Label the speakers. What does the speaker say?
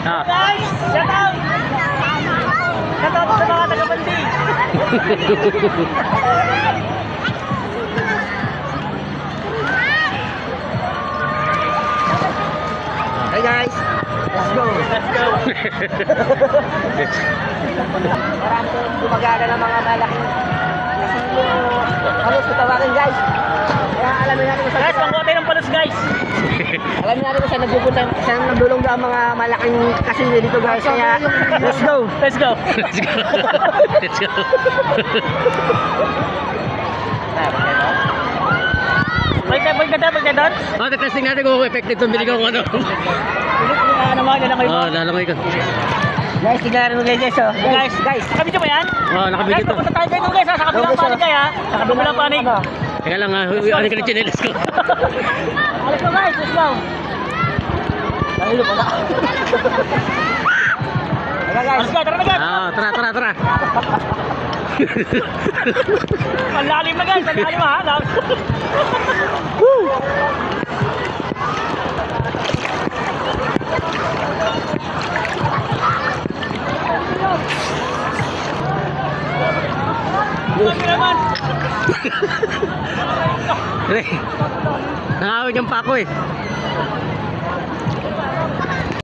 Speaker 1: Ah.
Speaker 2: Guys, shout out! Shout out sa mga taga-bandi.
Speaker 3: Hey guys, let's go.
Speaker 2: Let's go.
Speaker 3: Marami kong gumagana ng mga malaking halos kutawagin guys. Kaya alamin natin kung
Speaker 2: Guys,
Speaker 3: saan
Speaker 2: pangkote ng palos guys.
Speaker 3: alamin natin kung saan nagpupunta, saan nagdulong daw ang mga malaking kasilyo dito guys. Kaya let's go.
Speaker 2: Let's go.
Speaker 1: Let's go. Let's go.
Speaker 2: Balik na doon.
Speaker 1: Oh, testing natin kung effective itong binigyan ko ano.
Speaker 2: Naman, yan ako
Speaker 1: Oh, lalangoy ko.
Speaker 3: Guys, tignan mo guys. Oh. Guys.
Speaker 2: Nakabidyo mo yan?
Speaker 1: Oh,
Speaker 2: Guys,
Speaker 1: nakabigit to.
Speaker 2: pupunta tayo kayo guys ha, sa kabilang panig kayo ha. Sa kabilang panig.
Speaker 1: Teka lang ha, ano ka ng chinelas ko.
Speaker 2: Alis mo guys, let's go.
Speaker 3: Nahilo pala. Ayan guys.
Speaker 2: Alis ka, tara na guys.
Speaker 1: Ah, tara.
Speaker 2: Ang lalim na guys, ang lalim ha. Lagi naman.
Speaker 1: Nakawin yung pako eh.